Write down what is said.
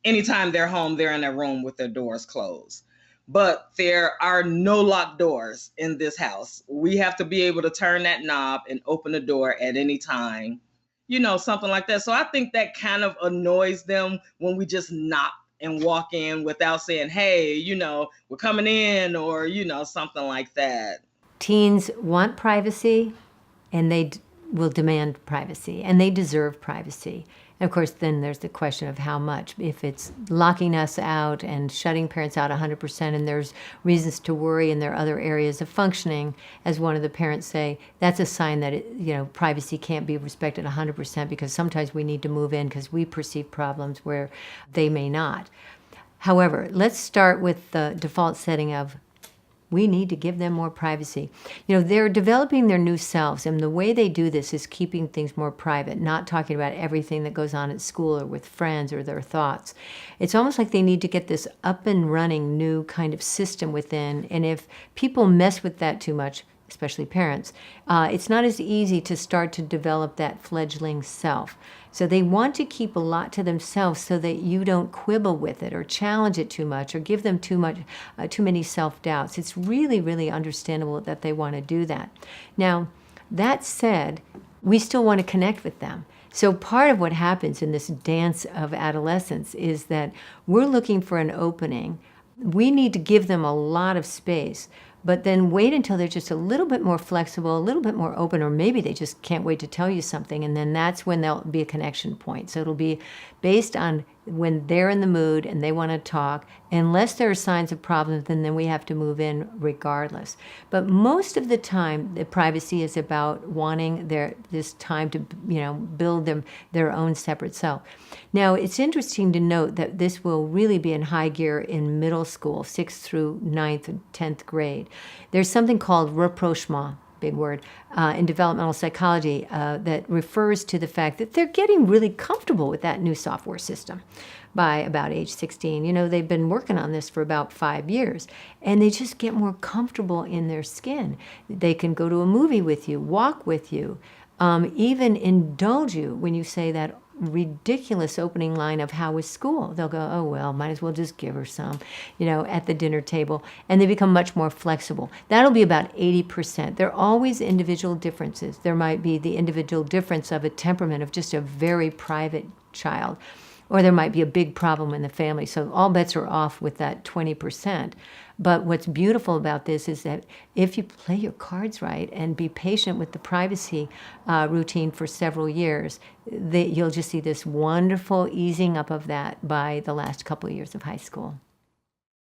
anytime they're home, they're in their room with their doors closed. But there are no locked doors in this house. We have to be able to turn that knob and open the door at any time, something like that. So I think that kind of annoys them when we just knock and walk in without saying, hey, we're coming in, or, something like that. Teens want privacy, and they will demand privacy, and they deserve privacy. And of course, then there's the question of how much. If it's locking us out and shutting parents out 100%, and there's reasons to worry and there are other areas of functioning, as one of the parents say, that's a sign that privacy can't be respected 100%, because sometimes we need to move in because we perceive problems where they may not. However, let's start with the default setting of we need to give them more privacy. They're developing their new selves, and the way they do this is keeping things more private, not talking about everything that goes on at school or with friends or their thoughts. It's almost like they need to get this up and running new kind of system within, and if people mess with that too much, especially parents, it's not as easy to start to develop that fledgling self. So they want to keep a lot to themselves so that you don't quibble with it or challenge it too much or give them too many self-doubts. It's really, really understandable that they want to do that. Now, that said, we still want to connect with them. So part of what happens in this dance of adolescence is that we're looking for an opening. We need to give them a lot of space, but then wait until they're just a little bit more flexible, a little bit more open, or maybe they just can't wait to tell you something, and then that's when there'll be a connection point. So it'll be based on when they're in the mood and they want to talk. Unless there are signs of problems, then we have to move in regardless. But most of the time, the privacy is about wanting this time to build their own separate self. Now, it's interesting to note that this will really be in high gear in middle school, 6th through 9th and 10th grade. There's something called rapprochement, big word, in developmental psychology that refers to the fact that they're getting really comfortable with that new software system by about age 16. They've been working on this for about 5 years, and they just get more comfortable in their skin. They can go to a movie with you, walk with you, even indulge you when you say that ridiculous opening line of how was school. They'll go, oh, well, might as well just give her some, at the dinner table. And they become much more flexible. That'll be about 80%. There are always individual differences. There might be the individual difference of a temperament of just a very private child, or there might be a big problem in the family. So all bets are off with that 20%. But what's beautiful about this is that if you play your cards right and be patient with the privacy routine for several years, you'll just see this wonderful easing up of that by the last couple of years of high school.